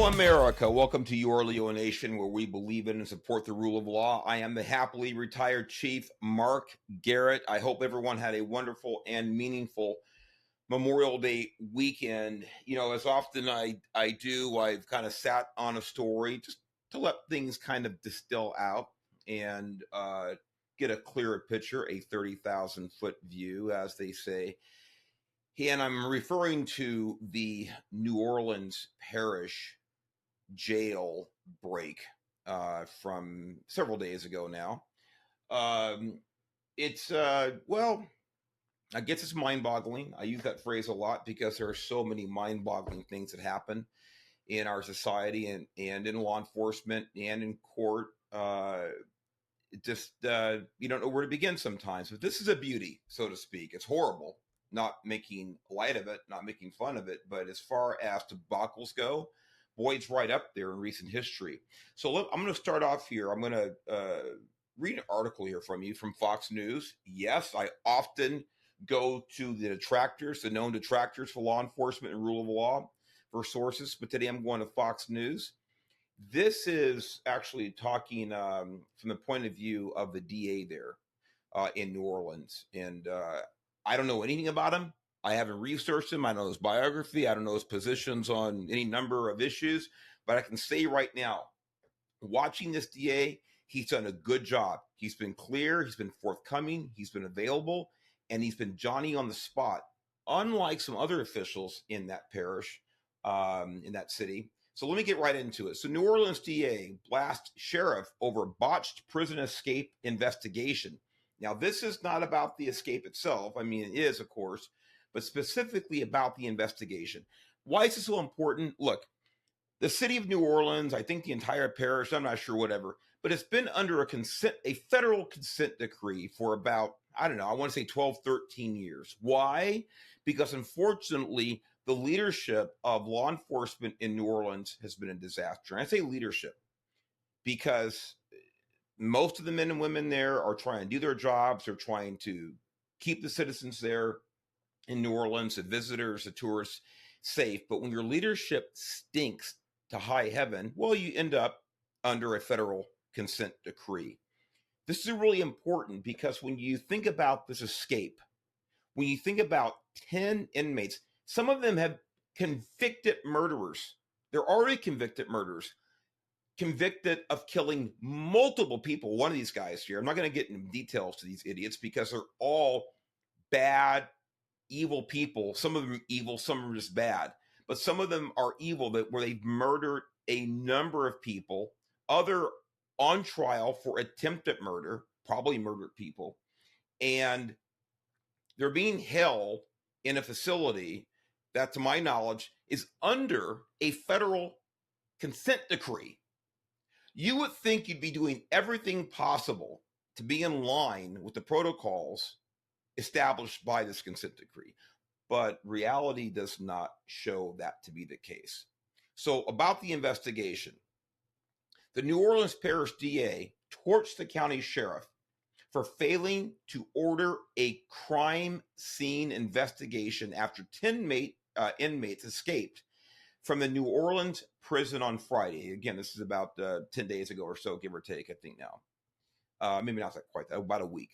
Hello, America. Welcome to your Leo Nation, where we believe in and support the rule of law. I am the happily retired Chief Mark Garrett. I hope everyone had a wonderful and meaningful Memorial Day weekend. You know, as often I do, I've kind of sat on a story just to let things kind of distill out and get a clearer picture, a 30,000-foot view, as they say. And I'm referring to the New Orleans Parish jail break from several days ago now. It's, well, I guess it's mind-boggling. I use that phrase a lot because there are so many mind-boggling things that happen in our society and in law enforcement and in court. You don't know where to begin sometimes. But this is a beauty, so to speak. It's horrible. Not making light of it, not making fun of it, but as far as debacles go, boy, it's right up there in recent history. So I'm going to start off here. I'm going to read an article here from you from Fox News. Yes, I often go to the detractors, the known detractors for law enforcement and rule of law for sources, but today I'm going to Fox News. This is actually talking from the point of view of the DA there in New Orleans. And I don't know anything about him. I haven't researched him. I know his biography. I don't know his positions on any number of issues. But I can say right now, watching this DA, he's done a good job. He's been clear. He's been forthcoming. He's been available. And he's been Johnny on the spot, unlike some other officials in that parish, in that city. So let me get right into it. So New Orleans DA blasts sheriff over botched prison escape investigation. Now, this is not about the escape itself. I mean, it is, of course, but specifically about the investigation. Why is this so important? Look, the city of New Orleans, I think the entire parish, I'm not sure, whatever, but it's been under a federal consent decree for about, I don't know, I want to say 12, 13 years. Why? Because unfortunately, the leadership of law enforcement in New Orleans has been a disaster. And I say leadership because most of the men and women there are trying to do their jobs. They're trying to keep the citizens there in New Orleans, the visitors, the tourists, safe. But when your leadership stinks to high heaven, well, you end up under a federal consent decree. This is really important because when you think about this escape, when you think about 10 inmates, some of them have convicted murderers. They're already convicted murderers, convicted of killing multiple people. One of these guys here, I'm not going to get into details to these idiots because they're all bad, evil people. Some of them are evil, some of them are just bad. But some of them are evil where they've murdered a number of people, other on trial for attempted murder, probably murdered people. And they're being held in a facility that, to my knowledge, is under a federal consent decree. You would think you'd be doing everything possible to be in line with the protocols established by this consent decree. But reality does not show that to be the case. So about the investigation, the New Orleans Parish DA torched the county sheriff for failing to order a crime scene investigation after 10 inmates escaped from the New Orleans prison on Friday. Again, this is about 10 days ago or so, give or take, I think now. Maybe not quite that, about a week.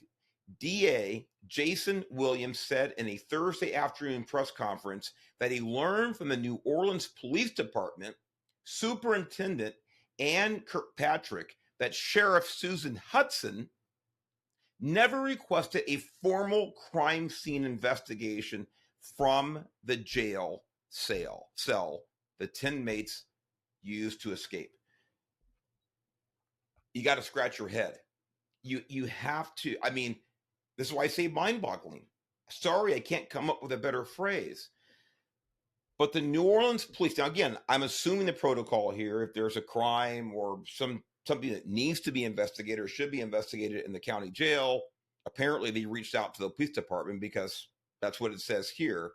DA Jason Williams said in a Thursday afternoon press conference that he learned from the New Orleans Police Department Superintendent Ann Kirkpatrick that Sheriff Susan Hudson never requested a formal crime scene investigation from the jail cell the 10 mates used to escape. You got to scratch your head. You have to, I mean, this is why I say mind-boggling. Sorry, I can't come up with a better phrase. But the New Orleans police, now again, I'm assuming the protocol here, if there's a crime or something that needs to be investigated or should be investigated in the county jail, apparently they reached out to the police department because that's what it says here,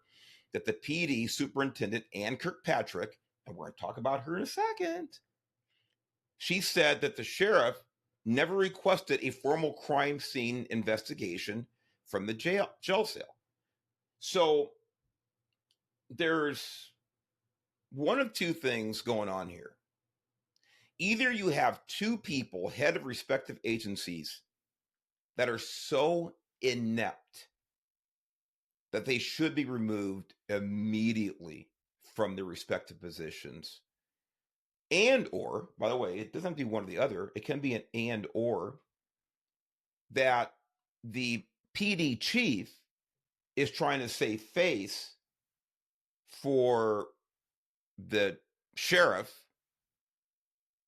that the PD superintendent, Ann Kirkpatrick, and we're going to talk about her in a second, she said that the sheriff never requested a formal crime scene investigation from the jail cell. So there's one of two things going on here. Either you have two people, head of respective agencies, that are so inept that they should be removed immediately from their respective positions. And or, by the way, it doesn't have to be one or the other. It can be an and or, that the PD chief is trying to save face for the sheriff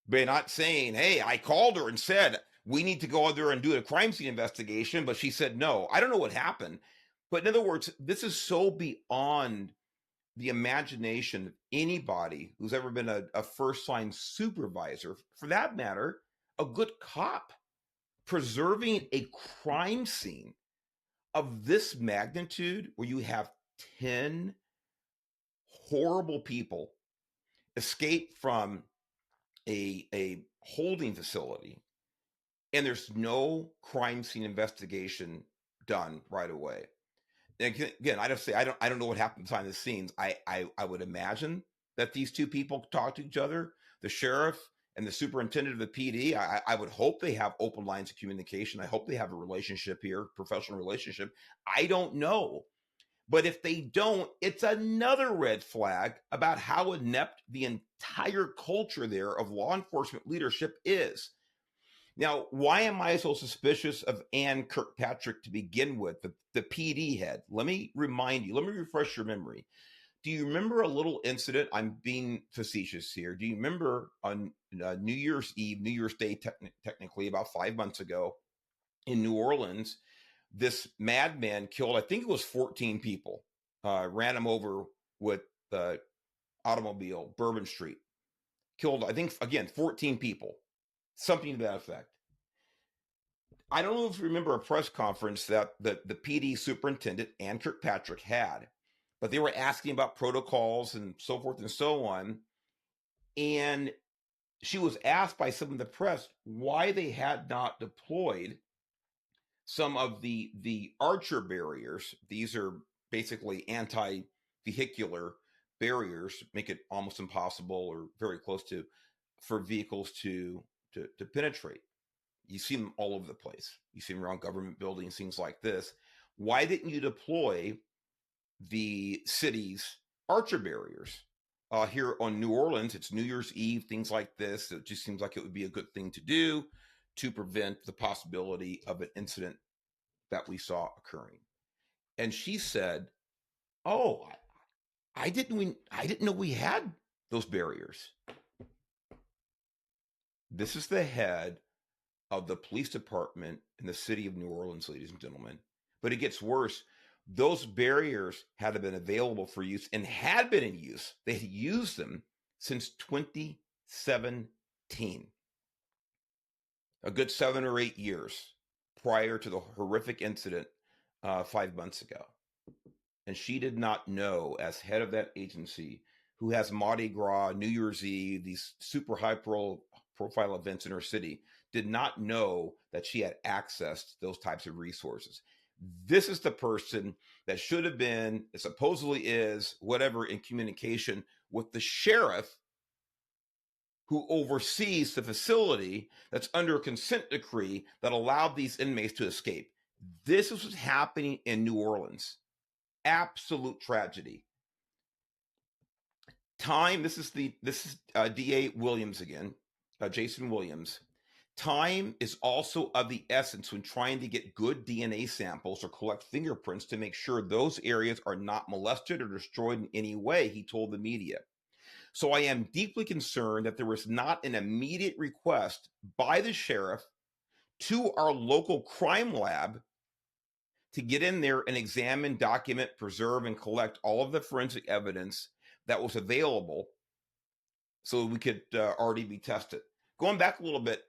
by not saying, hey, I called her and said, we need to go out there and do a crime scene investigation, but she said no. I don't know what happened. But in other words, this is so beyond the imagination of anybody who's ever been a first-line supervisor, for that matter, a good cop. Preserving a crime scene of this magnitude, where you have 10 horrible people escape from a holding facility, and there's no crime scene investigation done right away. And again, I just say I don't know what happened behind the scenes. I would imagine that these two people talk to each other, the sheriff and the superintendent of the PD. I would hope they have open lines of communication. I hope they have a relationship here, professional relationship. I don't know. But if they don't, it's another red flag about how inept the entire culture there of law enforcement leadership is. Now, why am I so suspicious of Ann Kirkpatrick to begin with, the PD head? Let me remind you, let me refresh your memory. Do you remember a little incident? I'm being facetious here. Do you remember on New Year's Eve, New Year's Day, technically about 5 months ago in New Orleans, this madman killed, I think it was 14 people, ran them over with the automobile, Bourbon Street. Killed, I think, again, 14 people, something to that effect. I don't know if you remember a press conference that the PD superintendent, Ann Kirkpatrick, had, but they were asking about protocols and so forth and so on. And she was asked by some of the press why they had not deployed some of the Archer barriers. These are basically anti-vehicular barriers, make it almost impossible or very close to for vehicles to penetrate. You see them all over the place. You see them around government buildings, things like this. Why didn't you deploy the city's Archer barriers? Here on New Orleans, it's New Year's Eve, things like this. It just seems like it would be a good thing to do to prevent the possibility of an incident that we saw occurring. And she said, "Oh, I didn't know we had those barriers." This is the head of the police department in the city of New Orleans, ladies and gentlemen. But it gets worse. Those barriers had been available for use and had been in use. They had used them since 2017. A good 7 or 8 years prior to the horrific incident 5 months ago. And she did not know, as head of that agency, who has Mardi Gras, New Year's Eve, these super high profile events in her city, did not know that she had access to those types of resources. This is the person that should have been, supposedly is, whatever, in communication with the sheriff who oversees the facility that's under a consent decree that allowed these inmates to escape. This is what's happening in New Orleans. Absolute tragedy. Time, this is DA Williams again, Jason Williams. Time is also of the essence when trying to get good DNA samples or collect fingerprints to make sure those areas are not molested or destroyed in any way, he told the media. So I am deeply concerned that there was not an immediate request by the sheriff to our local crime lab to get in there and examine, document, preserve, and collect all of the forensic evidence that was available so we could already be tested. Going back a little bit,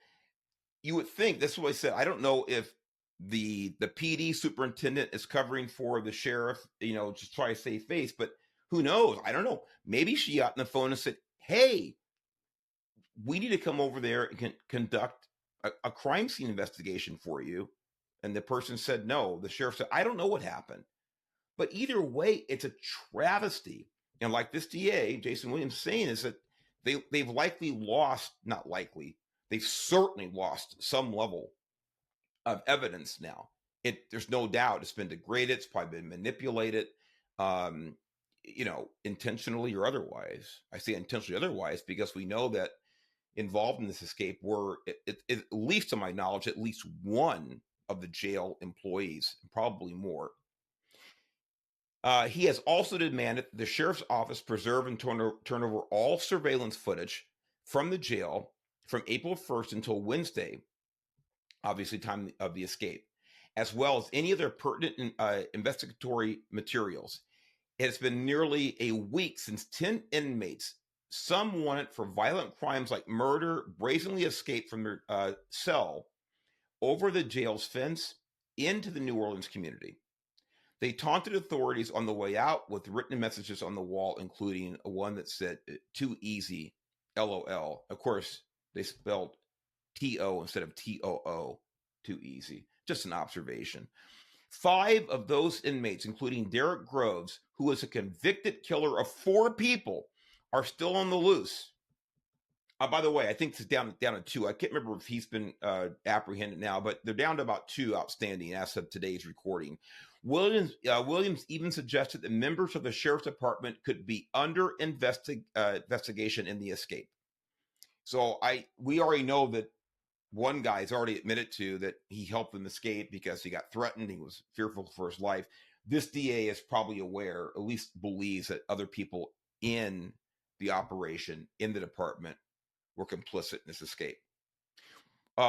you would think, this is what I said, I don't know if the PD superintendent is covering for the sheriff, just try to save face, but who knows? I don't know. Maybe she got on the phone and said, hey, we need to come over there and conduct a crime scene investigation for you. And the person said no. The sheriff said, I don't know what happened. But either way, it's a travesty And like this DA, Jason Williams, saying is that they've likely lost, not likely, they've certainly lost some level of evidence now. There's no doubt it's been degraded. It's probably been manipulated, um, intentionally or otherwise. I say intentionally otherwise because we know that involved in this escape were, at least to my knowledge, at least one of the jail employees, probably more. He has also demanded that the sheriff's office preserve and turn over all surveillance footage from the jail from April 1st until Wednesday, obviously time of the escape, as well as any other pertinent investigatory materials. It has been nearly a week since 10 inmates, some wanted for violent crimes like murder, brazenly escaped from their cell over the jail's fence into the New Orleans community. They taunted authorities on the way out with written messages on the wall, including one that said, "Too easy, LOL." Of course, they spelled TO instead of TOO, too easy. Just an observation. 5 of those inmates, including Derek Groves, who was a convicted killer of 4 people, are still on the loose. By the way, I think it's down to 2. I can't remember if he's been apprehended now, but they're down to about 2 outstanding as of today's recording. Williams even suggested that members of the sheriff's department could be under investigation in the escape. So we already know that one guy's already admitted to that he helped them escape because he got threatened. He was fearful for his life. This DA is probably aware, at least believes, that other people in the operation, in the department, were complicit in this escape.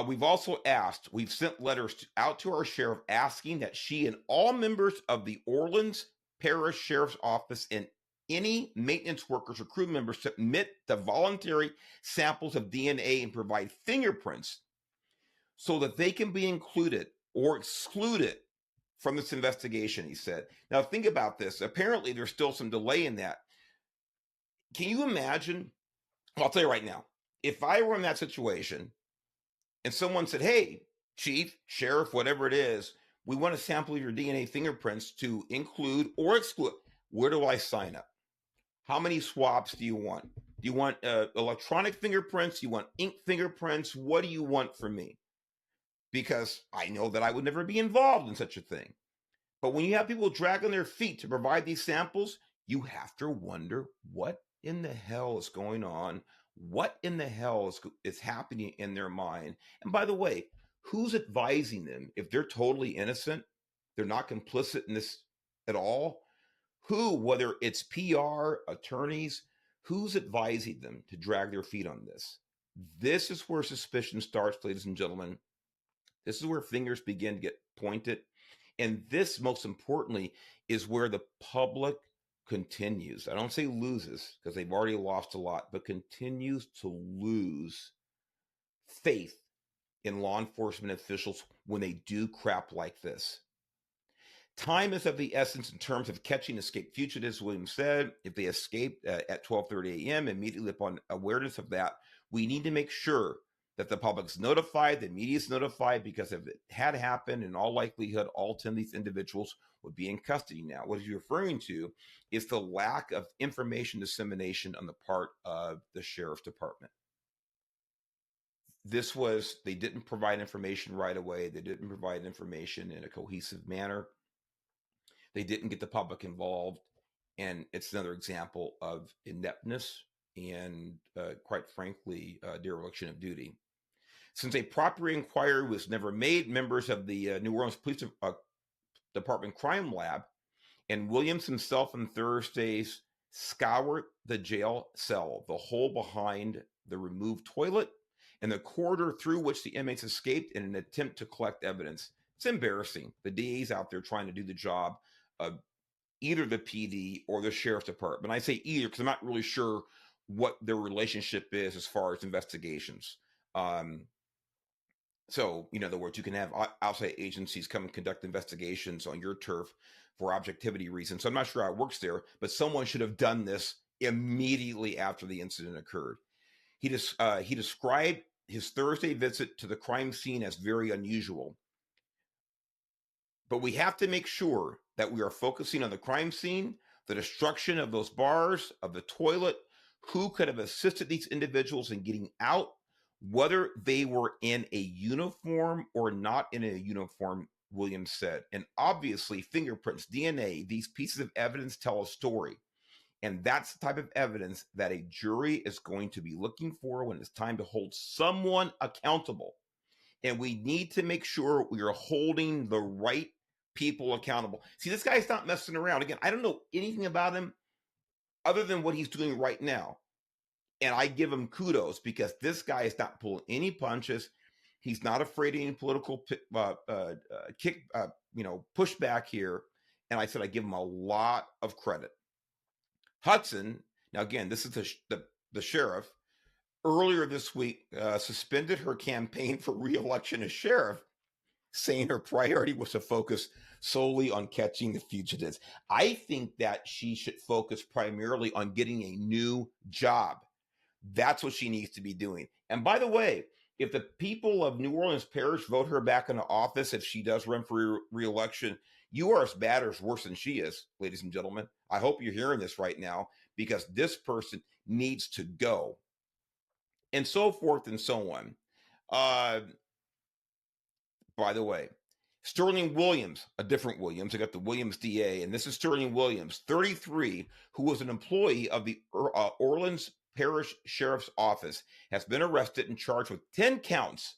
We've sent letters out to our sheriff asking that she and all members of the Orleans Parish Sheriff's Office and any maintenance workers or crew members submit the voluntary samples of DNA and provide fingerprints so that they can be included or excluded from this investigation, he said. Now, think about this. Apparently, there's still some delay in that. Can you imagine? Well, I'll tell you right now, if I were in that situation and someone said, "Hey, chief, sheriff, whatever it is, we want a sample of your DNA fingerprints to include or exclude," where do I sign up? How many swabs do you want? Do you want electronic fingerprints? Do you want ink fingerprints? What do you want from me? Because I know that I would never be involved in such a thing. But when you have people dragging their feet to provide these samples, you have to wonder what in the hell is going on? What in the hell is happening in their mind? And by the way, who's advising them? If they're totally innocent, they're not complicit in this at all, who, whether it's PR, attorneys, who's advising them to drag their feet on this? This is where suspicion starts, ladies and gentlemen. This is where fingers begin to get pointed. And this, most importantly, is where the public continues. I don't say loses because they've already lost a lot, but continues to lose faith in law enforcement officials when they do crap like this. Time is of the essence in terms of catching escaped fugitives, Williams said. If they escape at 12:30 a.m., immediately upon awareness of that, we need to make sure that the public's notified, the media's notified, because if it had happened, in all likelihood, all 10 of these individuals would be in custody now. What he's referring to is the lack of information dissemination on the part of the sheriff's department. They didn't provide information right away. They didn't provide information in a cohesive manner. They didn't get the public involved. And it's another example of ineptness and, quite frankly, dereliction of duty. Since a proper inquiry was never made, members of the New Orleans Police Department Crime Lab and Williams himself on Thursdays scoured the jail cell, the hole behind the removed toilet, and the corridor through which the inmates escaped in an attempt to collect evidence. It's embarrassing. The DA's out there trying to do the job of either the PD or the sheriff's department. I say either because I'm not really sure what their relationship is as far as investigations. So, in other words, you can have outside agencies come and conduct investigations on your turf for objectivity reasons. So I'm not sure how it works there, but someone should have done this immediately after the incident occurred. He described his Thursday visit to the crime scene as very unusual. But we have to make sure that we are focusing on the crime scene, the destruction of those bars, of the toilet, who could have assisted these individuals in getting out, whether they were in a uniform or not in a uniform, Williams said. And obviously, fingerprints, DNA, these pieces of evidence tell a story. And that's the type of evidence that a jury is going to be looking for when it's time to hold someone accountable. And we need to make sure we are holding the right people accountable. See, this guy's not messing around. Again, I don't know anything about him other than what he's doing right now. And I give him kudos because this guy is not pulling any punches. He's not afraid of any political pushback here. And I said I give him a lot of credit. Hudson, now again, this is the sheriff, earlier this week suspended her campaign for re-election as sheriff, saying her priority was to focus solely on catching the fugitives. I think that she should focus primarily on getting a new job. That's what she needs to be doing. And by the way, if the people of New Orleans Parish vote her back into office, if she does run for re-election, you are as bad or as worse than she is, ladies and gentlemen. I hope you're hearing this right now, because this person needs to go. And so forth and so on. By the way, Sterling Williams, a different Williams. I got the Williams DA, and this is Sterling Williams, 33, who was an employee of the Orleans Parish Sheriff's Office, has been arrested and charged with 10 counts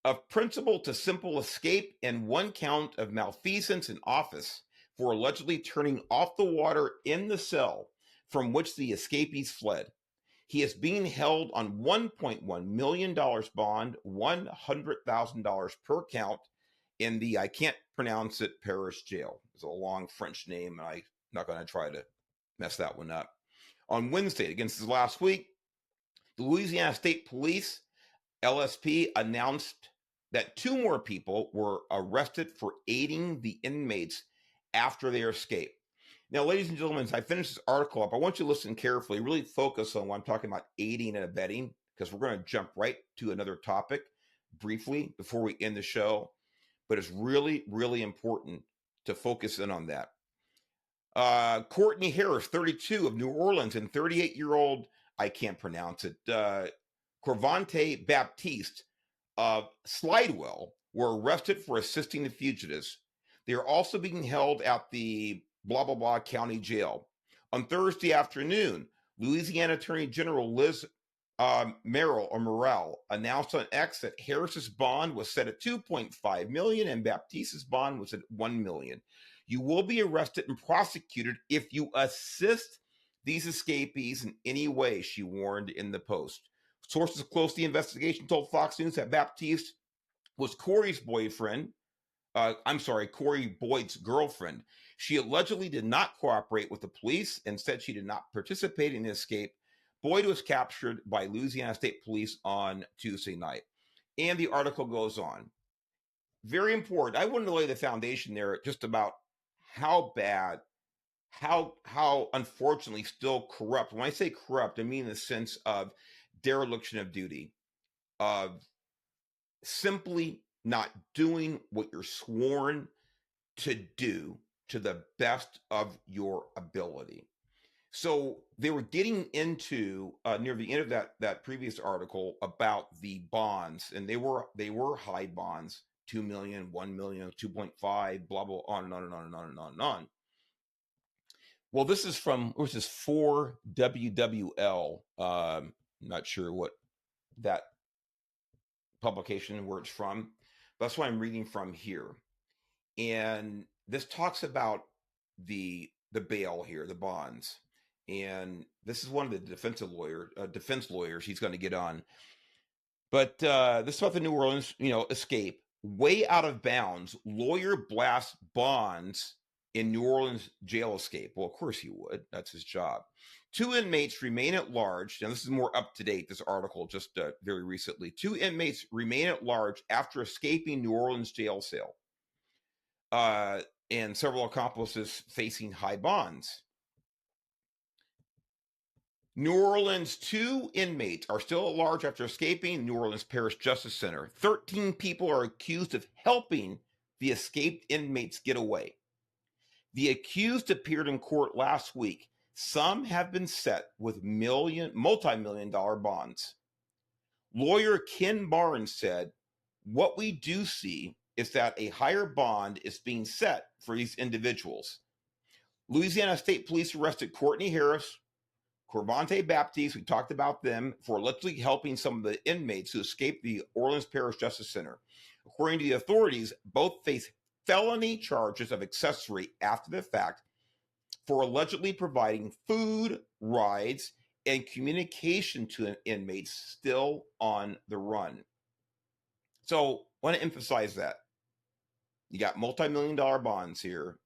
of principal to simple escape and 1 count of malfeasance in office for allegedly turning off the water in the cell from which the escapees fled. He is being held on $1.1 million bond, $100,000 per count in the, I can't pronounce it, Parish Jail. It's a long French name, and I'm not going to try to mess that one up. On Wednesday, against this last week, the Louisiana State Police, LSP, announced that 2 more people were arrested for aiding the inmates after their escape. Now, ladies and gentlemen, as I finish this article up, I want you to listen carefully, really focus on what I'm talking about, aiding and abetting, because we're going to jump right to another topic briefly before we end the show. But it's really, really important to focus in on that. Courtney Harris, 32, of New Orleans, and 38-year-old, I can't pronounce it, Corvante Baptiste of Slidewell were arrested for assisting the fugitives. They are also being held at the blah, blah, blah county jail. On Thursday afternoon, Louisiana Attorney General Liz Morrell announced on X that Harris's bond was set at $2.5 million and Baptiste's bond was at $1 million. You will be arrested and prosecuted if you assist these escapees in any way, she warned in the Post. Sources close to the investigation told Fox News that Baptiste was Corey Boyd's girlfriend. She allegedly did not cooperate with the police and said she did not participate in the escape. Boyd was captured by Louisiana State Police on Tuesday night. And the article goes on. Very important. I wanted to lay the foundation there just about how bad, how unfortunately still corrupt. When I say corrupt, I mean in the sense of dereliction of duty, of simply not doing what you're sworn to do to the best of your ability. So they were getting into near the end of that previous article about the bonds, and they were high bonds, 2 million, 1 million, 2.5, blah, blah, on and on and on and on and on and on. Well, this is 4WWL. Not sure what that publication where it's from. That's what I'm reading from here. And this talks about the bail here, the bonds. And this is one of the defense lawyers he's going to get on. But this is about the New Orleans, escape. Way out of bounds. Lawyer blasts bonds in New Orleans jail escape. Well, of course he would. That's his job. 2 inmates remain at large. Now, this is more up to date, this article, just very recently. 2 inmates remain at large after escaping New Orleans jail cell. And several accomplices facing high bonds. New Orleans, 2 inmates are still at large after escaping New Orleans Parish Justice Center. 13 people are accused of helping the escaped inmates get away. The accused appeared in court last week. Some have been set with multi-million dollar bonds. Lawyer Ken Barnes said, "What we do see is that a higher bond is being set for these individuals." Louisiana State Police arrested Courtney Harris, Corvante Baptiste, we talked about them, for allegedly helping some of the inmates who escaped the Orleans Parish Justice Center. According to the authorities, both face felony charges of accessory after the fact for allegedly providing food, rides, and communication to inmates still on the run. So I want to emphasize that. You got multi-million dollar bonds here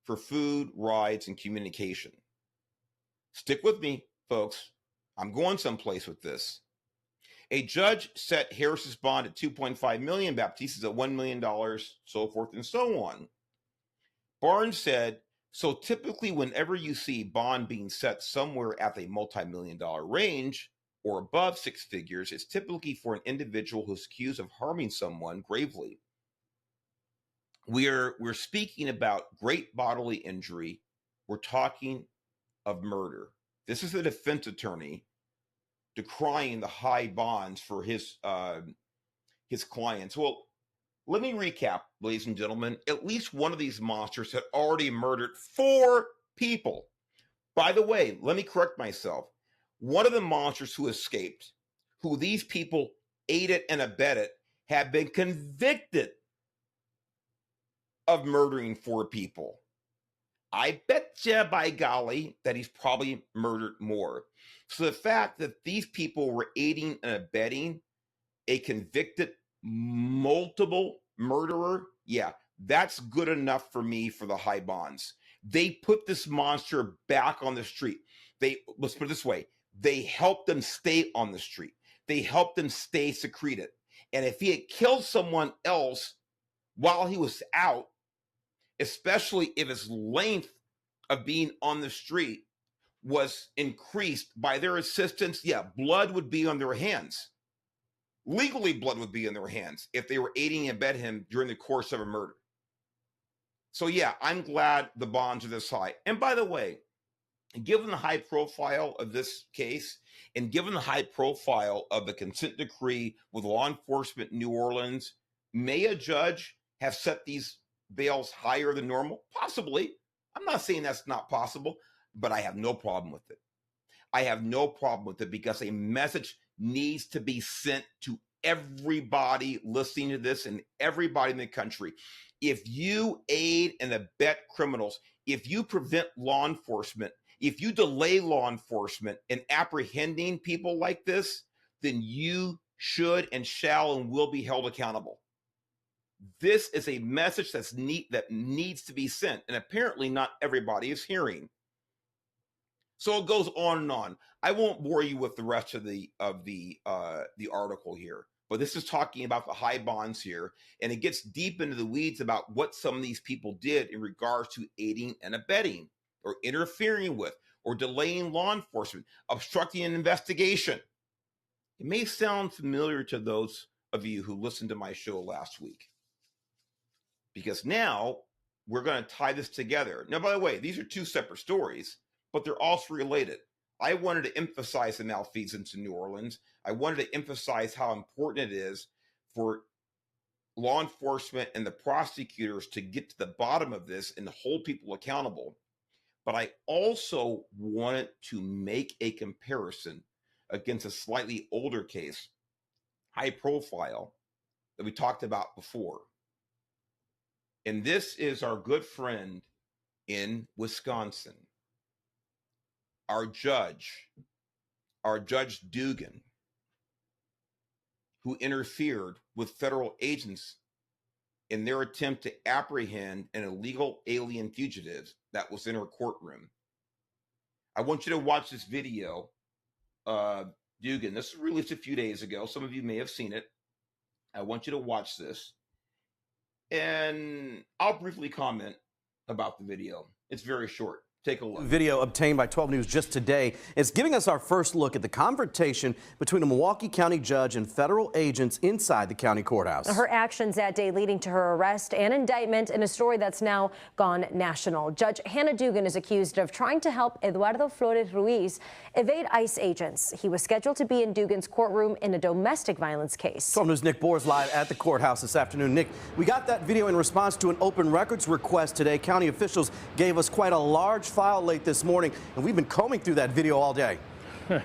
for food, rides, and communication. Stick with me, folks. I'm going someplace with this. A judge set Harris's bond at $2.5 million, Baptiste's at $1 million, so forth and so on. Barnes said, "So typically whenever you see bond being set somewhere at a multi-million dollar range or above six figures, it's typically for an individual who's accused of harming someone gravely. We're speaking about great bodily injury. We're talking of murder." This is a defense attorney decrying the high bonds for his clients. Well, let me recap, ladies and gentlemen. At least one of these monsters had already murdered 4 people. By the way, let me correct myself. One of the monsters who escaped, who these people aided and abetted, had been convicted of murdering 4 people. I bet you, by golly, that he's probably murdered more. So the fact that these people were aiding and abetting a convicted multiple murderer, yeah, that's good enough for me for the high bonds. They put this monster back on the street. Let's put it this way, they helped them stay on the street. They helped them stay secreted. And if he had killed someone else while he was out, especially if his length of being on the street was increased by their assistance, yeah, blood would be on their hands. Legally, blood would be in their hands if they were aiding and abetting him during the course of a murder. So yeah, I'm glad the bonds are this high. And by the way, given the high profile of this case, and given the high profile of the consent decree with law enforcement in New Orleans, may a judge have set these bails higher than normal? Possibly. I'm not saying that's not possible, but I have no problem with it. I have no problem with it because a message needs to be sent to everybody listening to this and everybody in the country. If you aid and abet criminals, if you prevent law enforcement, if you delay law enforcement in apprehending people like this, then you should and shall and will be held accountable. This is a message that needs to be sent, and apparently not everybody is hearing. So it goes on and on. I won't bore you with the rest of the article here, but this is talking about the high bonds here, and it gets deep into the weeds about what some of these people did in regards to aiding and abetting, or interfering with, or delaying law enforcement, obstructing an investigation. It may sound familiar to those of you who listened to my show last week, because now we're going to tie this together. Now, by the way, these are 2 separate stories, but they're also related. I wanted to emphasize the malfeasance in New Orleans. I wanted to emphasize how important it is for law enforcement and the prosecutors to get to the bottom of this and hold people accountable. But I also wanted to make a comparison against a slightly older case, high profile, that we talked about before. And this is our good friend in Wisconsin, our Judge Dugan, who interfered with federal agents in their attempt to apprehend an illegal alien fugitive that was in her courtroom. I want you to watch this video. Dugan, this was released a few days ago. Some of you may have seen it. I want you to watch this, and I'll briefly comment about the video. It's very short. Take a look. Video obtained by 12 News just today is giving us our first look at the confrontation between a Milwaukee County judge and federal agents inside the county courthouse. Her actions that day leading to her arrest and indictment in a story that's now gone national. Judge Hannah Dugan is accused of trying to help Eduardo Flores Ruiz evade ICE agents. He was scheduled to be in Dugan's courtroom in a domestic violence case. 12 News' Nick Boers live at the courthouse this afternoon. Nick, we got that video in response to an open records request today. County officials gave us quite a large file late this morning, and we've been combing through that video all day. Well,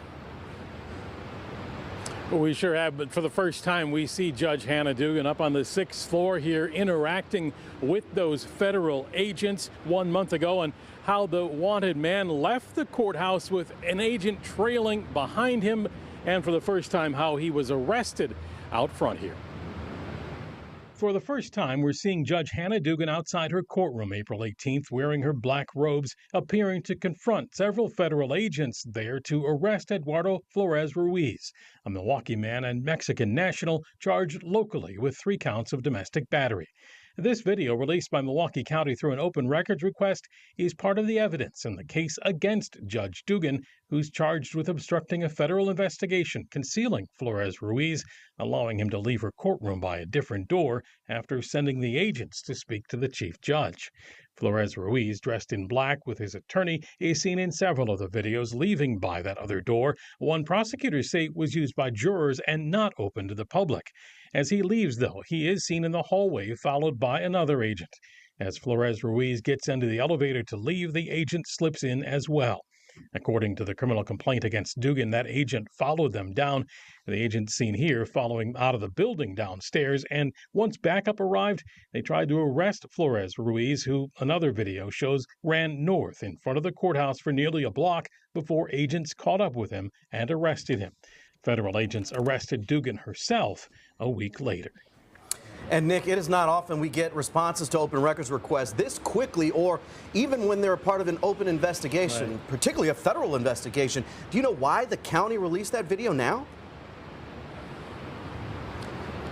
we sure have, but for the first time, we see Judge Hannah Dugan up on the 6th floor here interacting with those federal agents 1 month ago, and how the wanted man left the courthouse with an agent trailing behind him, and for the first time, how he was arrested out front here. For the first time, we're seeing Judge Hannah Dugan outside her courtroom April 18th, wearing her black robes, appearing to confront several federal agents there to arrest Eduardo Flores Ruiz, a Milwaukee man and Mexican national charged locally with 3 counts of domestic battery. This video, released by Milwaukee County through an open records request, is part of the evidence in the case against Judge Dugan, who's charged with obstructing a federal investigation concealing Flores Ruiz, allowing him to leave her courtroom by a different door after sending the agents to speak to the chief judge. Flores Ruiz, dressed in black with his attorney, is seen in several of the videos leaving by that other door. One prosecutors say was used by jurors and not open to the public. As he leaves, though, he is seen in the hallway, followed by another agent. As Flores Ruiz gets into the elevator to leave, the agent slips in as well. According to the criminal complaint against Dugan, that agent followed them down. The agent seen here following out of the building downstairs, and once backup arrived, they tried to arrest Flores Ruiz, who another video shows ran north in front of the courthouse for nearly a block before agents caught up with him and arrested him. Federal agents arrested Dugan herself a week later. And Nick, it is not often we get responses to open records requests this quickly, or even when they're a part of an open investigation, right, particularly a federal investigation. Do you know why the county released that video now?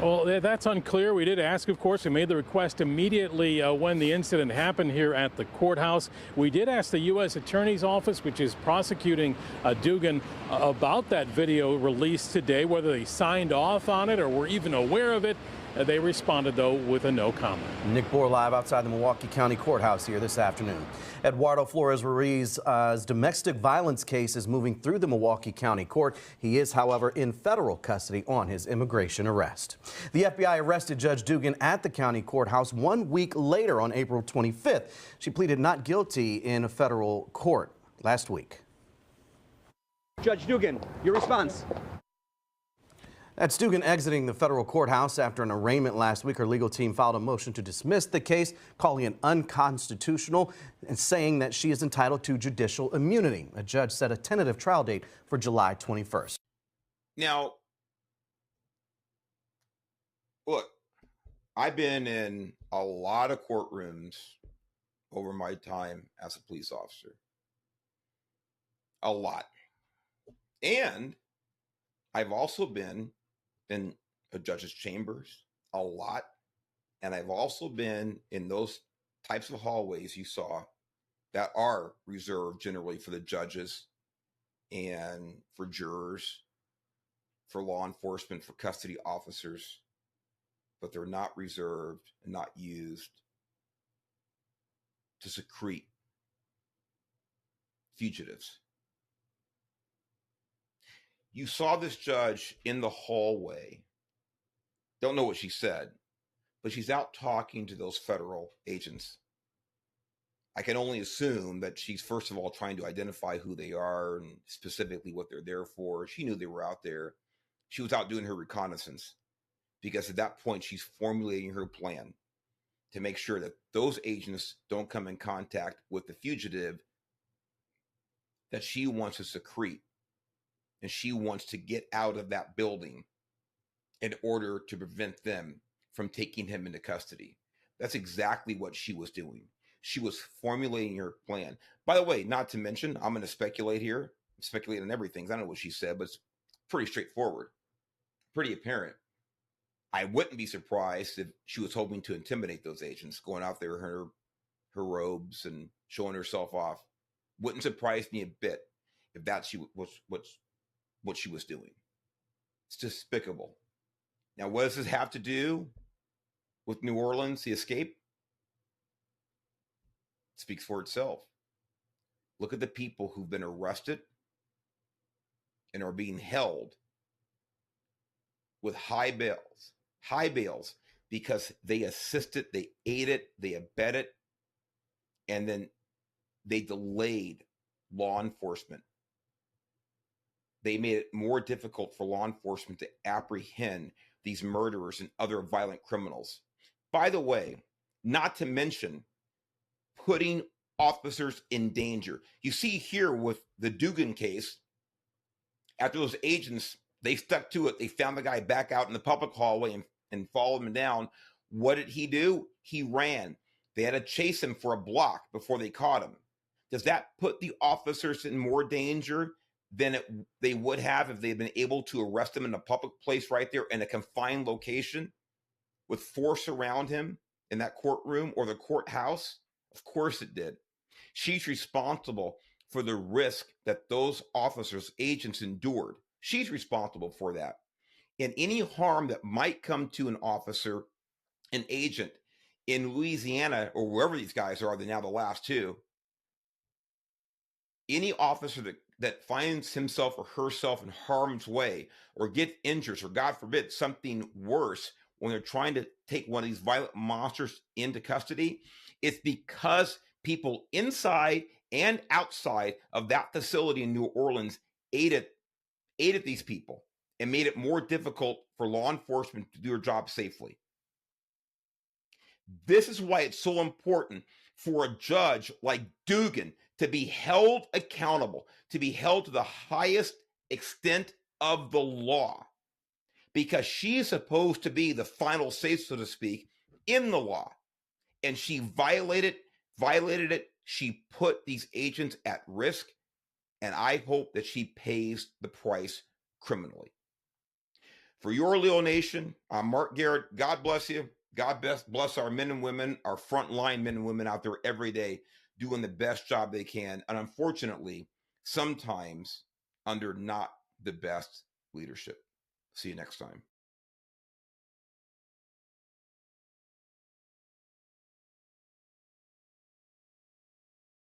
Well, that's unclear. We did ask, of course. We made the request immediately when the incident happened here at the courthouse. We did ask the U.S. Attorney's Office, which is prosecuting Dugan, about that video released today, whether they signed off on it or were even aware of it. They responded, though, with a no comment. Nick Boer live outside the Milwaukee County Courthouse here this afternoon. Eduardo Flores Ruiz's domestic violence case is moving through the Milwaukee County Court. He is, however, in federal custody on his immigration arrest. The FBI arrested Judge Dugan at the county courthouse 1 week later on April 25th. She pleaded not guilty in a federal court last week. Judge Dugan, your response. That's Dugan exiting the federal courthouse after an arraignment last week. Her legal team filed a motion to dismiss the case, calling it unconstitutional and saying that she is entitled to judicial immunity. A judge set a tentative trial date for July 21st. Now, look, I've been in a lot of courtrooms over my time as a police officer. A lot. And I've also been in a judge's chambers a lot. And I've also been in those types of hallways you saw that are reserved generally for the judges and for jurors, for law enforcement, for custody officers, but they're not reserved and not used to secrete fugitives. You saw this judge in the hallway. Don't know what she said, but she's out talking to those federal agents. I can only assume that she's, first of all, trying to identify who they are and specifically what they're there for. She knew they were out there. She was out doing her reconnaissance because at that point, she's formulating her plan to make sure that those agents don't come in contact with the fugitive that she wants to secrete. And she wants to get out of that building in order to prevent them from taking him into custody. That's exactly what she was doing. She was formulating her plan. By the way, not to mention, I'm going to speculate here, speculate on everything. I don't know what she said, but it's pretty straightforward, pretty apparent. I wouldn't be surprised if she was hoping to intimidate those agents, going out there in her robes and showing herself off. Wouldn't surprise me a bit if that was what she was doing. It's despicable. Now, what does this have to do with New Orleans, the escape? It speaks for itself. Look at the people who've been arrested and are being held with high bails, because they assisted, they aided, they abetted, and then they delayed law enforcement. They made it more difficult for law enforcement to apprehend these murderers and other violent criminals. By the way, not to mention putting officers in danger. You see here with the Dugan case, after those agents, they stuck to it. They found the guy back out in the public hallway and followed him down. What did he do? He ran. They had to chase him for a block before they caught him. Does that put the officers in more danger than they would have if they'd been able to arrest him in a public place right there in a confined location with force around him in that courtroom or the courthouse? Of course it did. She's responsible for the risk that those officers, agents endured. She's responsible for that. And any harm that might come to an officer, an agent in Louisiana or wherever these guys are, they're now the last two, any officer that finds himself or herself in harm's way or gets injured, or God forbid, something worse when they're trying to take one of these violent monsters into custody, it's because people inside and outside of that facility in New Orleans aided these people and made it more difficult for law enforcement to do their job safely. This is why it's so important for a judge like Dugan to be held accountable, to be held to the highest extent of the law, because she is supposed to be the final say, so to speak, in the law. And she violated it. She put these agents at risk, and I hope that she pays the price criminally. For your Leo Nation, I'm Mark Garrett. God bless you. God bless our men and women, our frontline men and women out there every day doing the best job they can. And unfortunately, sometimes under not the best leadership. See you next time.